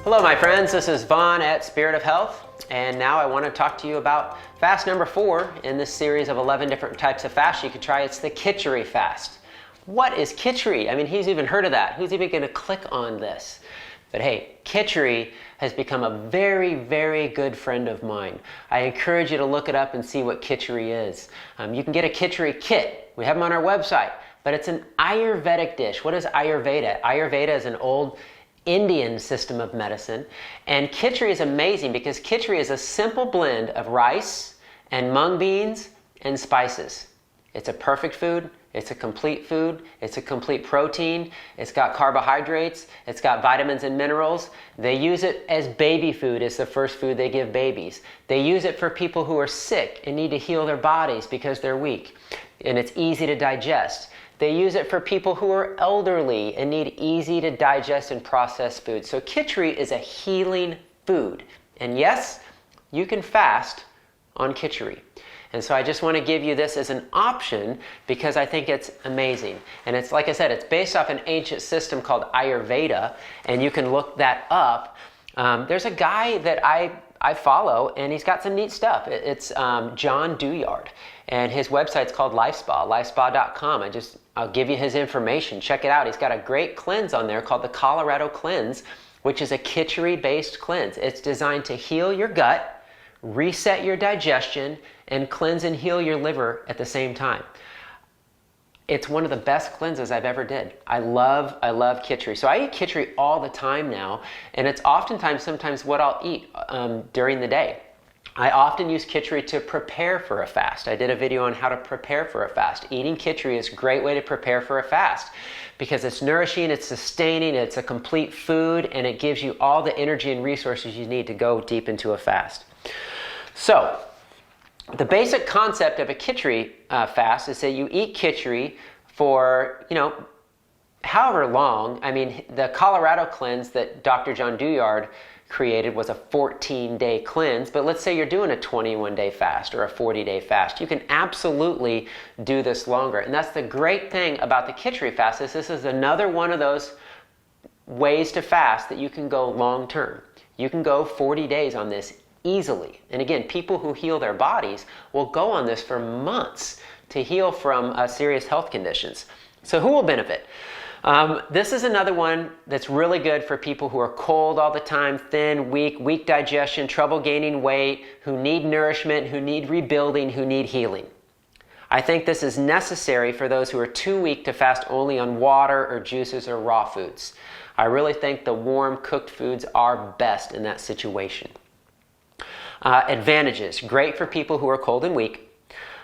Hello my friends, this is Vaughn at Spirit of Health, and now I want to talk to you about fast number 4 in this series of 11 different types of fast you could try. It's the Kitchari Fast. What is Kitchari? I mean, who's even heard of that? Who's even going to click on this? But hey, Kitchari has become a very, very good friend of mine. I encourage you to look it up and see what Kitchari is. You can get a Kitchari kit. We have them on our website, but it's an Ayurvedic dish. What is Ayurveda? Ayurveda is an old Indian system of medicine, and Kitchari is amazing because Kitchari is a simple blend of rice and mung beans and spices. It's a perfect food. It's a complete food. It's a complete protein. It's got carbohydrates. It's got vitamins and minerals. They use it as baby food. It's the first food they give babies. They use it for people who are sick and need to heal their bodies because they're weak, and it's easy to digest. They use it for people who are elderly and need easy to digest and process food. So Kitchari is a healing food. And yes, you can fast on Kitchari. And so I just want to give you this as an option because I think it's amazing. And it's, like I said, it's based off an ancient system called Ayurveda, and you can look that up. There's a guy that I follow, and he's got some neat stuff. It's John Douillard, and his website's called LifeSpa, lifespa.com. I'll give you his information. Check it out. He's got a great cleanse on there called the Colorado Cleanse, which is a Kitchari-based cleanse. It's designed to heal your gut, reset your digestion, and cleanse and heal your liver at the same time. It's one of the best cleanses I've ever did. I love Kitchari. So I eat Kitchari all the time now, and it's sometimes what I'll eat during the day. I often use Kitchari to prepare for a fast. I did a video on how to prepare for a fast. Eating Kitchari is a great way to prepare for a fast because it's nourishing, it's sustaining, it's a complete food, and it gives you all the energy and resources you need to go deep into a fast. So, the basic concept of a Kitchari fast is that you eat Kitchari for, however long. I mean, the Colorado cleanse that Dr. John Douillard created was a 14-day cleanse, but let's say you're doing a 21-day fast or a 40-day fast. You can absolutely do this longer. And that's the great thing about the Kitchari fast is this is another one of those ways to fast that you can go long-term. You can go 40 days on this easily. And again, people who heal their bodies will go on this for months to heal from serious health conditions. So who will benefit? This is another one that's really good for people who are cold all the time, thin, weak digestion, trouble gaining weight, who need nourishment, who need rebuilding, who need healing. I think this is necessary for those who are too weak to fast only on water or juices or raw foods. I really think the warm cooked foods are best in that situation. Advantages, great for people who are cold and weak.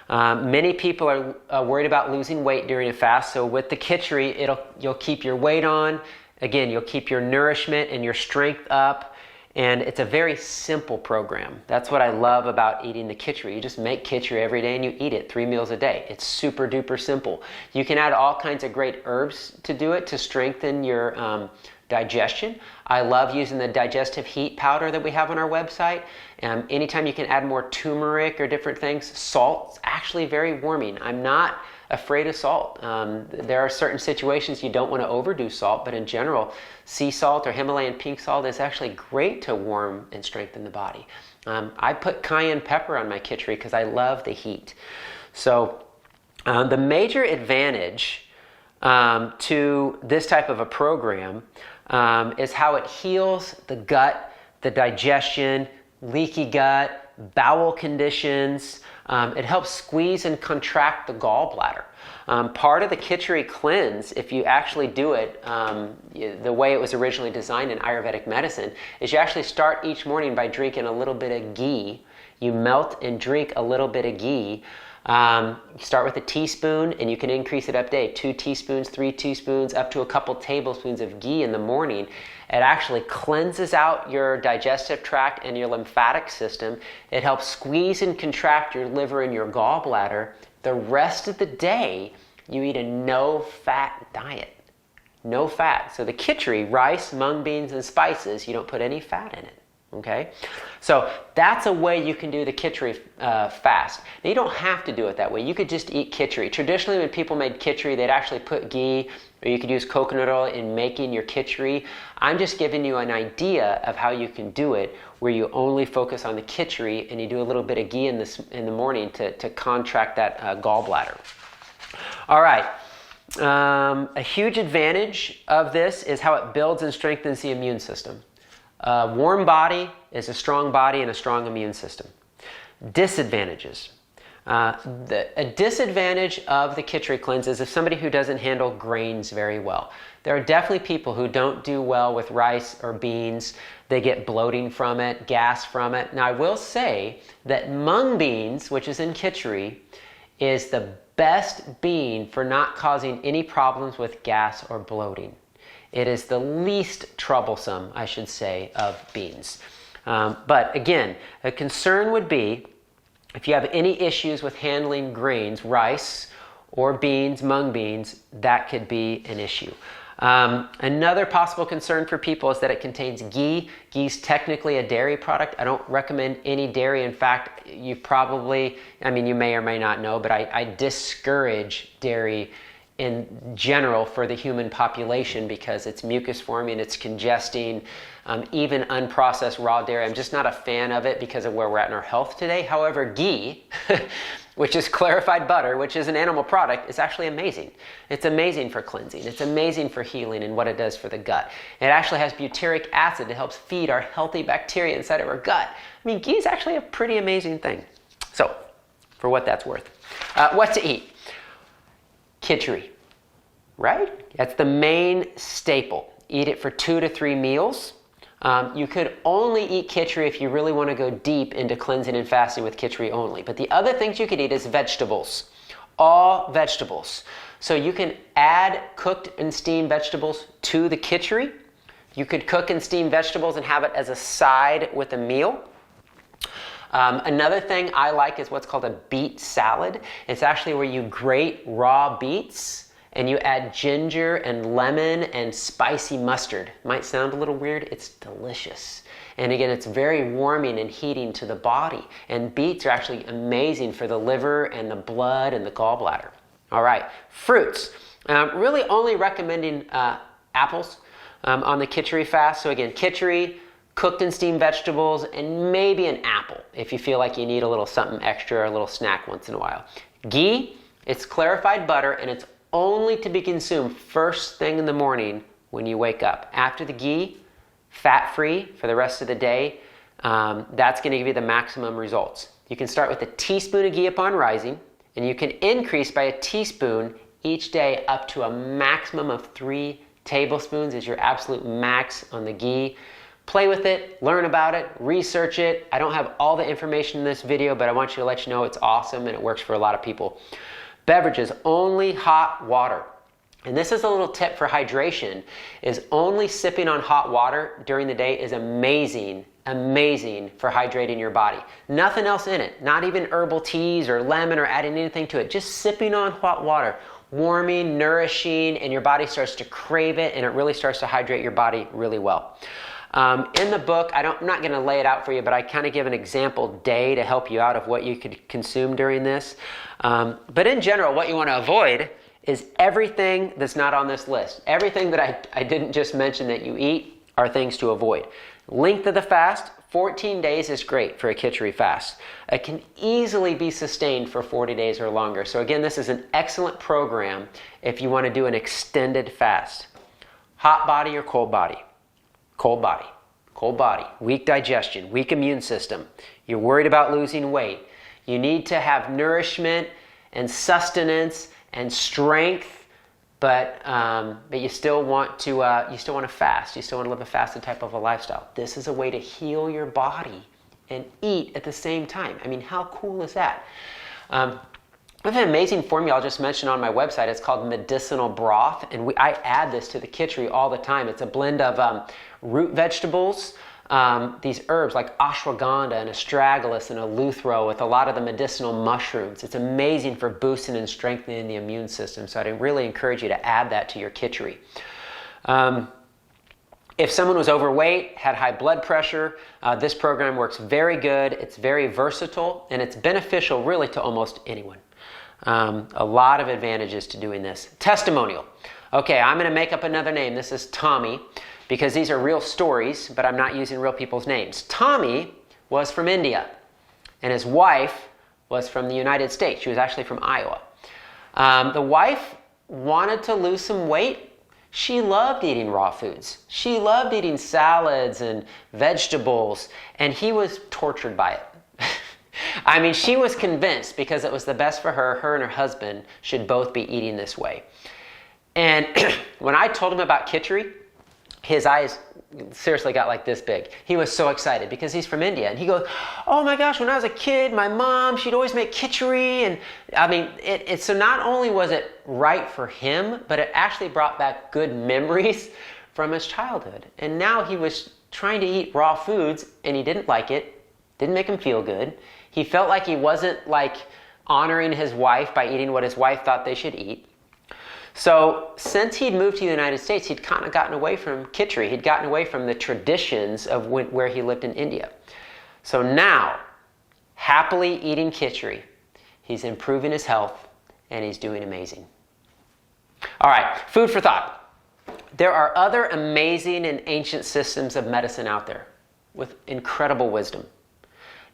Many people are worried about losing weight during a fast, so with the Kitchari, you'll keep your weight on. Again, you'll keep your nourishment and your strength up, and it's a very simple program. That's what I love about eating the Kitchari. You just make Kitchari every day and you eat it 3 meals a day. It's super duper simple. You can add all kinds of great herbs to do it to strengthen your digestion. I love using the digestive heat powder that we have on our website. Anytime you can add more turmeric or different things, salt's actually very warming. I'm not afraid of salt. There are certain situations you don't want to overdo salt, but in general, sea salt or Himalayan pink salt is actually great to warm and strengthen the body. I put cayenne pepper on my Kitchari because I love the heat. So the major advantage to this type of a program is how it heals the gut, the digestion, leaky gut, bowel conditions. It helps squeeze and contract the gallbladder. Part of the Kitchari cleanse, if you actually do it the way it was originally designed in Ayurvedic medicine, is you actually start each morning by drinking a little bit of ghee. You melt and drink a little bit of ghee. You start with a teaspoon, and you can increase it up to day. 2 teaspoons, 3 teaspoons, up to a couple tablespoons of ghee in the morning. It actually cleanses out your digestive tract and your lymphatic system. It helps squeeze and contract your liver and your gallbladder. The rest of the day, you eat a no-fat diet. No fat. So the Kitchari, rice, mung beans, and spices, you don't put any fat in it. Okay, so that's a way you can do the Kitchari fast. Now, you don't have to do it that way. You could just eat Kitchari. Traditionally, when people made Kitchari, they'd actually put ghee, or you could use coconut oil in making your Kitchari. I'm just giving you an idea of how you can do it, where you only focus on the Kitchari and you do a little bit of ghee in the morning to contract that gallbladder. All right. A huge advantage of this is how it builds and strengthens the immune system. A warm body is a strong body and a strong immune system. Disadvantages. A disadvantage of the Kitchari cleanse is if somebody who doesn't handle grains very well. There are definitely people who don't do well with rice or beans. They get bloating from it, gas from it. Now, I will say that mung beans, which is in Kitchari, is the best bean for not causing any problems with gas or bloating. It is the least troublesome, I should say, of beans. But again, a concern would be if you have any issues with handling grains, rice or beans, mung beans, that could be an issue. Another possible concern for people is that it contains ghee. Ghee is technically a dairy product. I don't recommend any dairy. In fact, you may or may not know, but I discourage dairy in general for the human population because it's mucus forming, it's congesting, even unprocessed raw dairy. I'm just not a fan of it because of where we're at in our health today. However, ghee, which is clarified butter, which is an animal product, is actually amazing. It's amazing for cleansing. It's amazing for healing and what it does for the gut. It actually has butyric acid that helps feed our healthy bacteria inside of our gut. I mean, ghee is actually a pretty amazing thing. So, for what that's worth. What to eat? Kitchari, right? That's the main staple. Eat it for 2 to 3 meals. You could only eat Kitchari if you really want to go deep into cleansing and fasting with Kitchari only. But the other things you could eat is vegetables, all vegetables. So you can add cooked and steamed vegetables to the Kitchari. You could cook and steam vegetables and have it as a side with a meal. Another thing I like is what's called a beet salad. It's actually where you grate raw beets and you add ginger and lemon and spicy mustard. Might sound a little weird, it's delicious. And again, it's very warming and heating to the body. And beets are actually amazing for the liver and the blood and the gallbladder. All right, fruits. Really only recommending apples on the Kitchari fast. So again, Kitchari, cooked and steamed vegetables, and maybe an apple if you feel like you need a little something extra, a little snack once in a while. Ghee, it's clarified butter, and it's only to be consumed first thing in the morning when you wake up. After the ghee, fat-free for the rest of the day. That's going to give you the maximum results. You can start with a teaspoon of ghee upon rising, and you can increase by a teaspoon each day up to a maximum of 3 tablespoons is your absolute max on the ghee. Play with it, learn about it, research it. I don't have all the information in this video, but I want you to let you know it's awesome and it works for a lot of people. Beverages, only hot water. And this is a little tip for hydration, is only sipping on hot water during the day is amazing for hydrating your body. Nothing else in it, not even herbal teas or lemon or adding anything to it, just sipping on hot water. Warming, nourishing, and your body starts to crave it and it really starts to hydrate your body really well. In the book, I'm not going to lay it out for you, but I kind of give an example day to help you out of what you could consume during this. But in general, what you want to avoid is everything that's not on this list. Everything that I didn't just mention that you eat are things to avoid. Length of the fast, 14 days is great for a Kitchari fast. It can easily be sustained for 40 days or longer. So again, this is an excellent program if you want to do an extended fast. Hot body or cold body? Cold body. Cold body. Weak digestion, weak immune system. You're worried about losing weight. You need to have nourishment and sustenance and strength, but you still want to fast. You still want to live a fasted type of a lifestyle. This is a way to heal your body and eat at the same time. I mean, how cool is that? I have an amazing formula I'll just mention on my website. It's called medicinal broth, and I add this to the Kitchari all the time. It's a blend of root vegetables, these herbs like ashwagandha and astragalus and eleuthero with a lot of the medicinal mushrooms. It's amazing for boosting and strengthening the immune system, so I'd really encourage you to add that to your Kitchari. If someone was overweight, had high blood pressure, this program works very good. It's very versatile, and it's beneficial really to almost anyone. A lot of advantages to doing this. Testimonial. Okay, I'm going to make up another name. This is Tommy, because these are real stories, but I'm not using real people's names. Tommy was from India, and his wife was from the United States. She was actually from Iowa. The wife wanted to lose some weight. She loved eating raw foods. She loved eating salads and vegetables, and he was tortured by it. I mean, she was convinced because it was the best for her, her and her husband should both be eating this way. And when I told him about Kitchari, his eyes seriously got like this big. He was so excited because he's from India. And he goes, oh my gosh, when I was a kid, my mom, she'd always make Kitchari. And I mean, so not only was it right for him, but it actually brought back good memories from his childhood. And now he was trying to eat raw foods and he didn't like it, didn't make him feel good. He felt like he wasn't like honoring his wife by eating what his wife thought they should eat. So since he'd moved to the United States, he'd kind of gotten away from Kitchari. He'd gotten away from the traditions of where he lived in India. So now, happily eating Kitchari, he's improving his health and he's doing amazing. All right, food for thought. There are other amazing and ancient systems of medicine out there with incredible wisdom.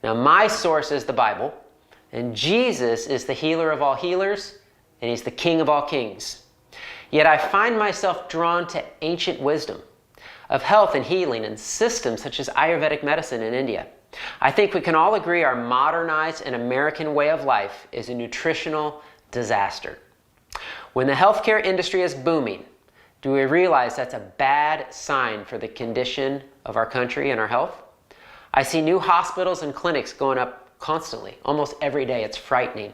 Now, my source is the Bible, and Jesus is the healer of all healers, and he's the King of all kings. Yet I find myself drawn to ancient wisdom of health and healing and systems such as Ayurvedic medicine in India. I think we can all agree our modernized and American way of life is a nutritional disaster. When the healthcare industry is booming, do we realize that's a bad sign for the condition of our country and our health? I see new hospitals and clinics going up constantly, almost every day. It's frightening.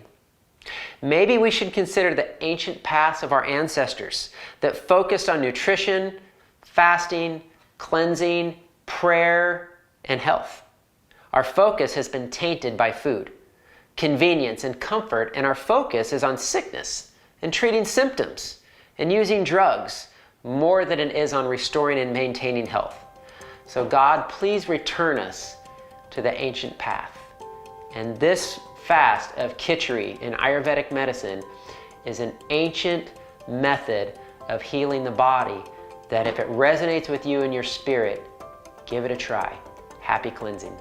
Maybe we should consider the ancient paths of our ancestors that focused on nutrition, fasting, cleansing, prayer, and health. Our focus has been tainted by food, convenience, and comfort, and our focus is on sickness and treating symptoms and using drugs more than it is on restoring and maintaining health. So God, please return us to the ancient path. And this fast of Kitchari in Ayurvedic medicine is an ancient method of healing the body that if it resonates with you and your spirit, give it a try. Happy cleansing.